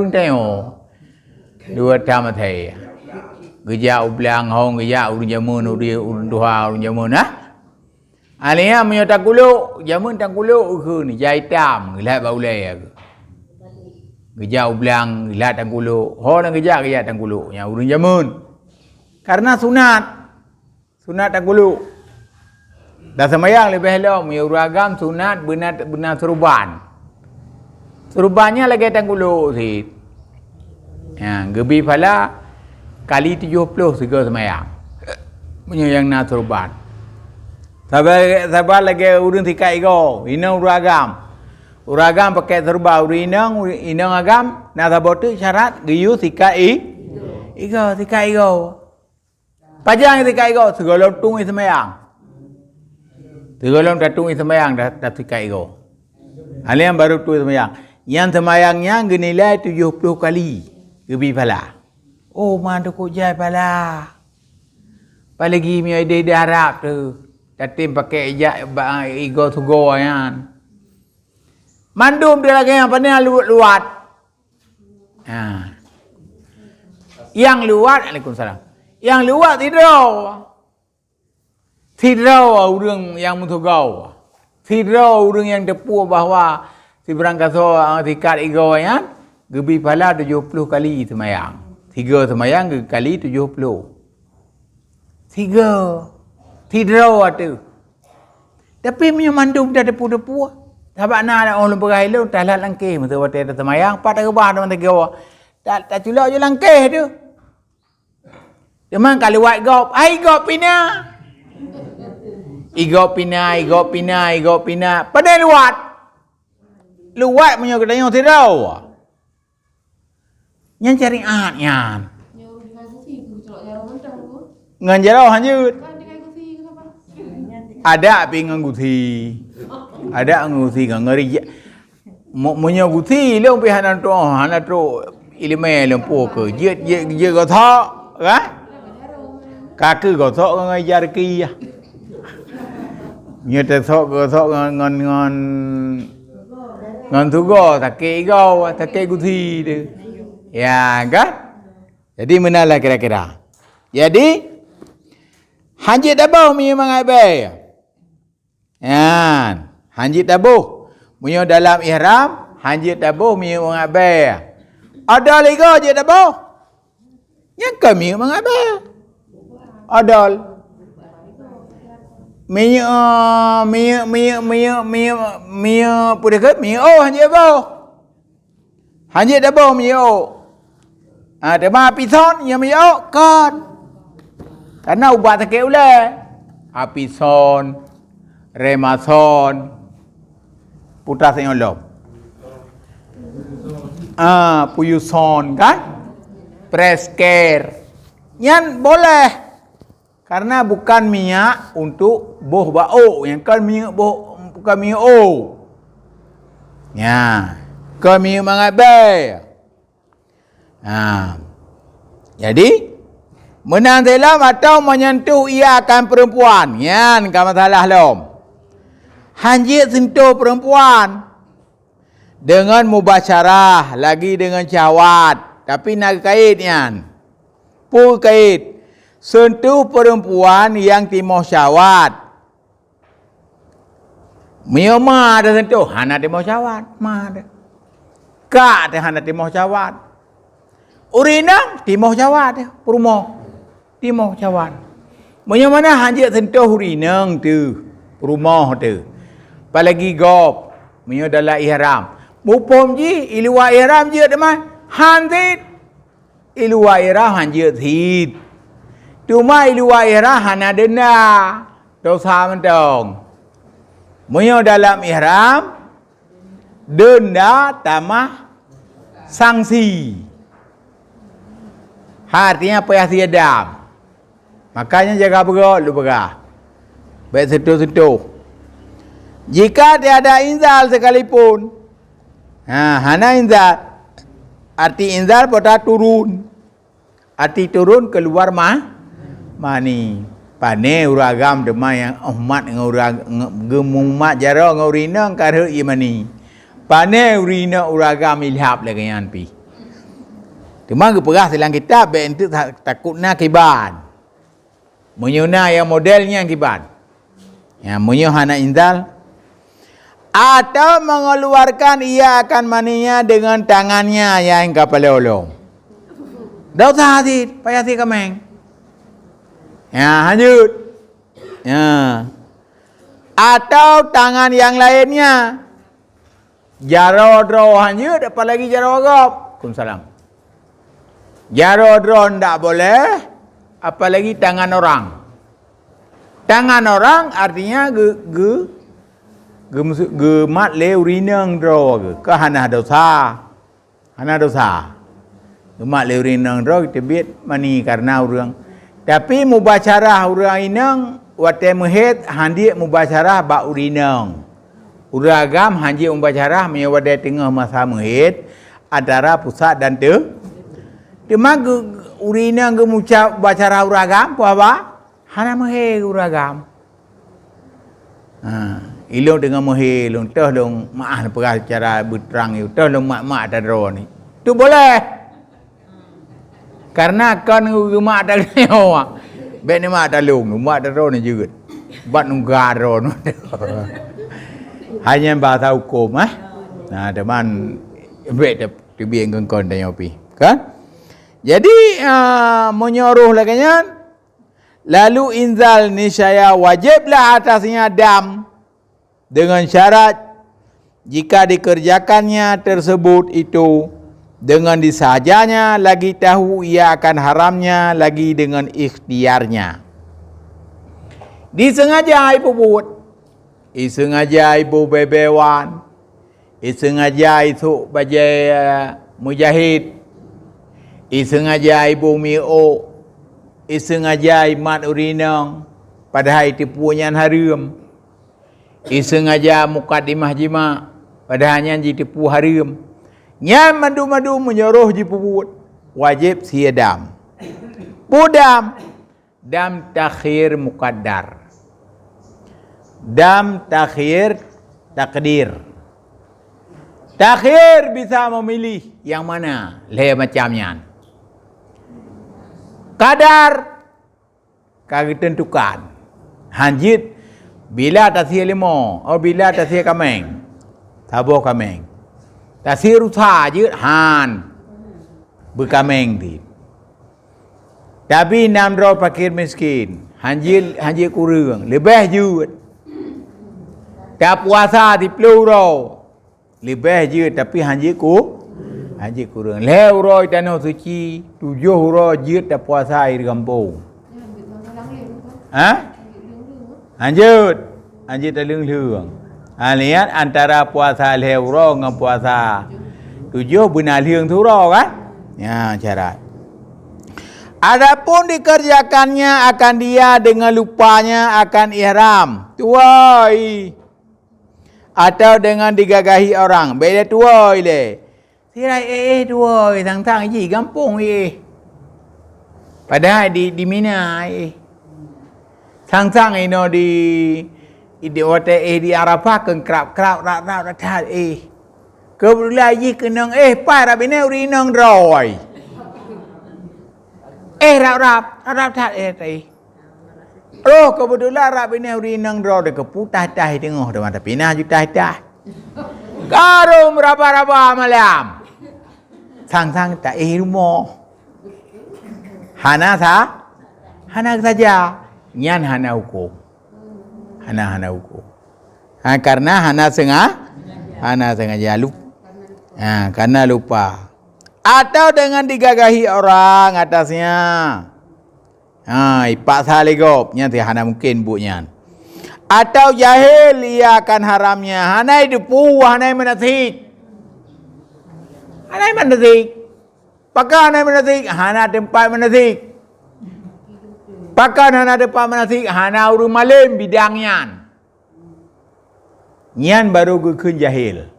Tengok dua tamat hai. Geja ublang hong geja urun jamun urun duha urun jamun ah. Alia menyo takuluk jamun takuluk ke ni jai tam gelat baulai aku. Geja ublang gelat takuluk. Ho nang geja takuluk nya urun jamun. Karena sunat takuluk. Dah semayang lebih helok menyo uragam sunat benar serban. Serbannya lagi takuluk sih. Ya, gebi pala kali 70 sega semayang. Punya yang nak serban. Sabar lagi urun tikai go, inang uragam. Uragam pakai serba inang agam, nak sabotu syarat giyu tikai go. Pajang tikai go, segala tung semayang. Segala tatung semayang dah tikai go. Alian baru tu semayang. Yang semayangnya genilai 70 kali. Gebi pala. Oh, mana kok jai pala. Palagi mi ide Arab tu. Tatim pakai ego to go yan. Mandum dia lagi yang pandai luat. Ha. Yang luat, Waalaikumsalam. Yang luat tidak orang yang mutugau. Tidak orang yang tepu bahawa si berangkaso tikat ego yan. Gebi pala 70 kali semayang. 3 semayang kali 70. 3. Tidak ada. Tapi punya mandum dah depu-depu. Sebab nak orang bergai lu tak lah langkeh masa waktu ada semayang. Pat ke bah teman tegawa. Tak culak je langkeh tu. Memang kalau buat gop, ai gop pina. Igop pina. Padahal luat. Luat punya kedai tidak. Yang syariat yan. Ngan jarau hanyut. Ada api ngan guthi. Ada nguthi ngan ngeri. Munyo guthi leung pi hanan to ilme lempo ke. Je go tho, kan? Kaku go tho ngai jar ki. Nyo te tho go tho ngan tu go take guthi tu. Ya kan? Jadi menalah kira-kira. Jadi hanjit dabuh punya mangai bay. Yan, hanjit dabuh. Punya dalam ihram, hanjit dabuh punya mangai bay. Ada lagi hanjit dabuh. Yang kami mangai bay. Adal. Mia pudekat mia hanjit dabuh. Hanjit dabuh mia. Ada api son yang meyok kan. Karena ubat tak ule. Api son, remason, putas yang lom. Puyuson kan. Presker. Yang boleh. Karena bukan minyak untuk boh bau. Yang kan minyak boh bukan minyak o. Ya. Kan minyak mangabai. Jadi menandalam atau menyentuh ia akan perempuan. Yan kan masalah lom. Hanjit sentuh perempuan dengan mubasyarah, lagi dengan syahwat, tapi nak kait yan. Pu kait sentuh perempuan yang timoh syahwat. Mioma ada sentuh, hana timoh syahwat, mah ada. Kak ada hana timoh syahwat. Urinang timoh jawat perumoh timoh jawat. Mana hanjit sentuh urinang tu perumoh tu. Apalagi gop menyo dalam ihram. Mupom ji iluwa ihram je teman. Hanjit iluwa ihram hanjit hit. Cuma iluwa ihram hana denda. Dosa mentong. Menyo dalam ihram denda tambah sanksi. Artinya payah tiadam. Makanya jaga bergerak, lu bergerak. Baik sentuh-sentuh. Jika tiada inzal sekalipun. Hana inzal. Arti inzal pada turun. Arti turun keluar mani. Pane uragam dema yang umat gemumat jara ngurina karhe imani. Pane urina uragam ilhab lagi yan pi. Cuma perah dalam kitab itu takutnya kiban. Menyuna yang modelnya kiban. Ya, menyuh anak inzal. Atau mengeluarkan ia akan maninya dengan tangannya yang kepala olong. Dah usah hati, payah hati kameng. Ya, lanjut. Ya. Atau tangan yang lainnya. Jaro-dro lanjut, apalagi jaro agap. Waalaikumsalam. Jaro-dro tidak boleh, apalagi tangan orang. Tangan orang artinya gemat leu rineng dro ke hana dosa. Hana dosa. Gemat leu rineng dro kita biat mani karena orang. Tapi mubacarah orang ineng wate muhid handi mubacarah ba urineng. Uragam handi mubacarah menyawade tengah masa muhid antara pusat dan Cuma urineng gemucap bacara uragam apa? Hana muhid uragam. Ilung dengan muhid, ilung toh dong maah perah cara berterang itu, toh dong mak tadro ni. Tu boleh. Karena kan mak tak nyawa. Bet ni mak talung, mak tadro ni juga. Bat nunggaro nu. Hanya bahasa hukum Nah, teman bet dibiang kon tanya pi. Kan? Jadi menyuruh laginya lalu inzal niscaya wajiblah atasnya dam dengan syarat jika dikerjakannya tersebut itu dengan disahajanya lagi tahu ia akan haramnya lagi dengan ikhtiarnya. Disengaja ibu buat, disengaja ibu bebewan, disengaja itu bajai mujahid, disengaja ibu mio, disengaja mat urinang, padahal itu punya haram. Disengaja mukadimah jima, padahalnya ditipu haram. Nyan madu-madu menyuruh jipubut wajib siadam. Budam dam takhir muqaddar. Dam takhir takdir. Takhir bisa memilih yang mana le macamnya. Kadar kagak tentukan. Hanjit bila tasir limo atau bila tasir kameng. Tabo kameng. Tasir utha je han berkameng di. Tapi namro fakir miskin. Hanjit kurang. Lebih jut. Tak puasa di peluru. Lebih je tapi hanjit kurang. Leuroi tanah suci. 7 huruf je tak puasa di kampung. Hanjit terleng-leng. Lihat antara puasa leuro dengan puasa 7 benar liang tu kan? Ya, syarat. Adapun dikerjakannya akan dia dengan lupanya akan ihram. Tuai. Atau dengan digagahi orang. Beda tuai le. Sirai tuai. Tang-tang je gampung Padahal di Mina Tang-tang ino di hotel di Arafah kan kerap rap kebetulan je kenang pai rabine urinang droi rap tat tai kebetulan rabine urinang droi ke putah tengah depan tapi nah jutah karum raba malam sang tak rumah hana saja nyan hana hukum hukum. Karena hana sengaja lupa. Karena lupa. Atau dengan digagahi orang atasnya. Ipak saligop nya hana mungkin bunya. Atau jahil ia akan haramnya. Hana hidupu, hana menasik. Pakar hana menasik, hana tempat menasik. Pakan hana depan manasik, hana urung malim bidangnya. Nyan baru gukun jahil.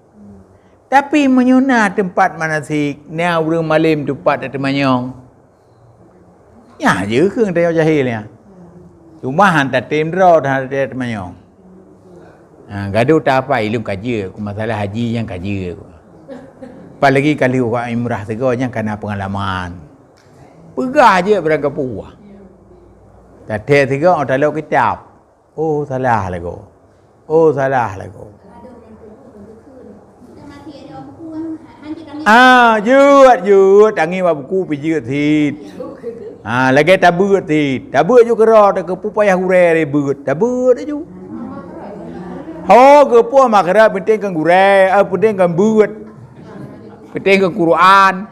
Tapi menyuna tempat manasik, ni urung malim tempat ada manyong. Ya, je ke dia jahilnya. Cuma hantar tim draw hantar dia manyong. Gaduh tak apa ilmu kaji, masalah haji yang kaji. Apalagi kali orang Imrah tegaknya kerana pengalaman. Pegah je berangkat puah. Tadi tegak orang lalu kitab. Oh salah lagi. Oh salah lagi. Jut tangi wa buku pi jut thịt. Lagi tabut thịt. Tabut ju kero ke pu payah ure re but. Tabut ju. Ho ke pu mak kera penting kan ure, penting kan but. Penting kan Quran.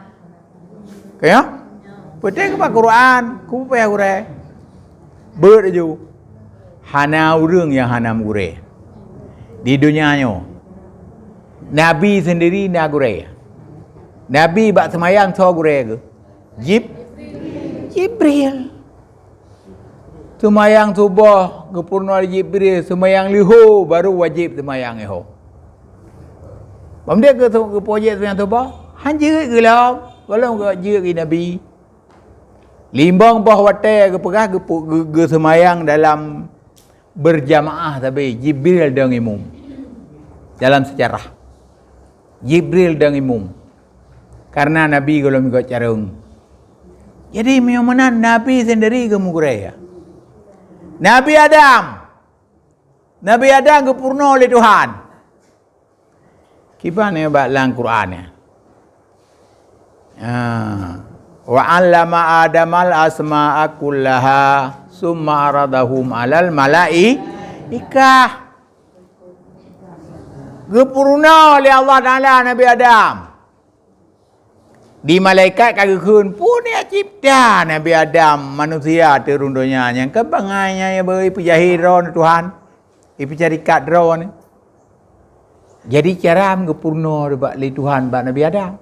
Kaya? Penting kan Quran, ku payah ure. But ju. Hana urang yang hanam ure. Di dunianya. Nabi sendiri nak ure. Nabi bak semayang so gure ke? Jibril. Semayang subuh ke purna Jibril, semayang liho baru wajib semayang liho. Bamde ke projek semayang subuh, han jerit ke lah, walau ke jerit Nabi. Limbang bah watai ke pegah ke semayang dalam berjamaah tapi Jibril dan imam. Dalam sejarah. Jibril dan imam. Karena Nabi kalau ikut carung. Jadi mana Nabi sendiri ke muguraya. Nabi Adam kepurna oleh Tuhan. Kipane dalam Quran ya. Wa 'allama Adamal asma'a kullaha summa aradahum 'alal malaikah. Kepurna oleh Allah Taala Nabi Adam. Di malaikat kagak kun punya cipta Nabi Adam manusia turun dunia yang kebangainya ya beri pejahir ron Tuhan ipi cari kat ron. Jadi cara mengepurna bak li Tuhan bak Nabi Adam.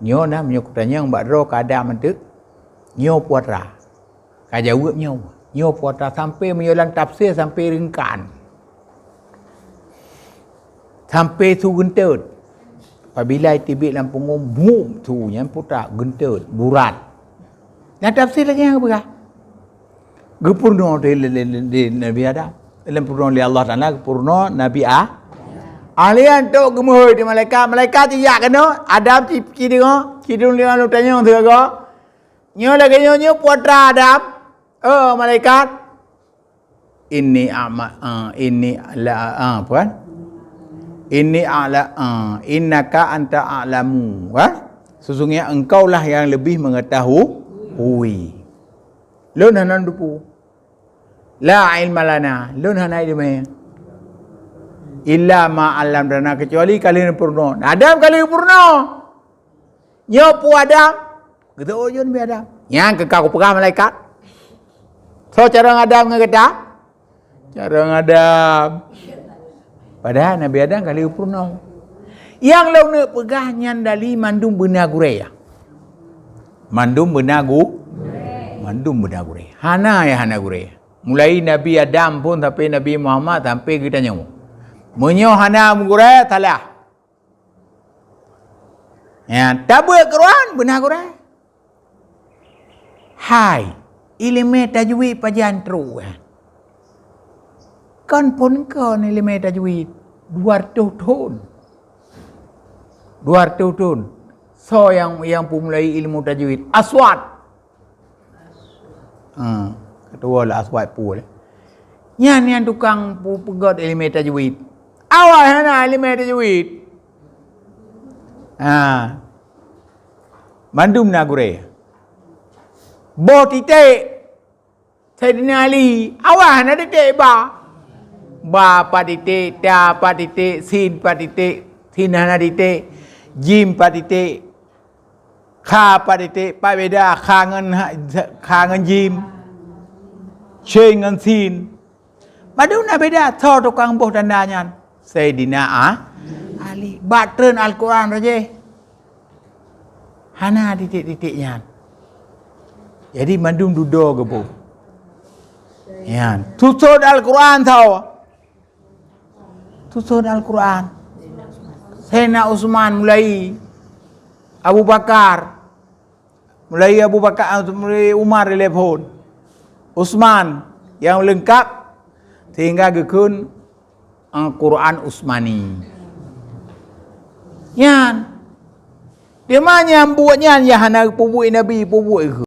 Nyo na menyo kutanya bak ro ka Adam mentuk. Nyo puatra. Ka jawab nyo puatra sampai menyolang tafsir sampai ringkan. Sampai tu gentut. Apabila tibik lampu ngomong tu yang putra gentut burat. Yang tafsir lagi yang apa? Gepurna di Nabi Adam. Dalam purna oleh Allah Taala gepurna Nabi Alian tu gemuh di malaikat tidak kena Adam cidung dia lu tanya tu ke. Nyo lagi nyo putra Adam. Malaikat ini apa kan? Innaka anta a'lamu. Sesungguhnya engkau lah yang lebih mengetahui. Lun hanan dupu. La ilma lana. Lun hanai deme. Illa ma 'allamtana kecuali kalian purna. Adam kali purna. Nyo pu Adam. Gitu ojun bi Adam. Yang kekau pegah malaikat. So cara Adam ngata? Cara Adam. Padahal Nabi Adam kali purna. Yang lalu nak pegah nyandali mandum benar guraya. Mandum benar guraya. Hana guraya. Mulai Nabi Adam pun sampai Nabi Muhammad sampai kita nyamu. Menyo hana guraya talah. Ya, tabuk Quran benar guraya. Hai, ilmu tajwid pajan terus. Kan pun kan ilmu tajwid 200 tahun. So yang pemulai ilmu tajwid Aswad. Ketua lah Aswad pula. Yang tukang pegot ilmu tajwid. Awal hana ilmu tajwid. Mandum nagure. Bo titik. Sayyidina Ali. Awal hana titik ba. Ba patitik, ta patitik, sin patitik, sin hana titik, jim patitik, kha patitik, pa beda kha ngan jim, che ngan sin. Maduna beda tho tukang boh tandanya. Sayyidina Ali. Batren Al-Quran raje. Hana titik-titiknya. Jadi mandum dudo ke bu. Ya, tutur Al-Quran tau. Tutur Al-Quran. Sayyidina Utsman mulai Abu Bakar. Mulai Umar telepon. Utsman yang lengkap sehingga gekun Al-Quran Utsmani. Yan Dia mana buatnya yang hana pubui Nabi pubui ke?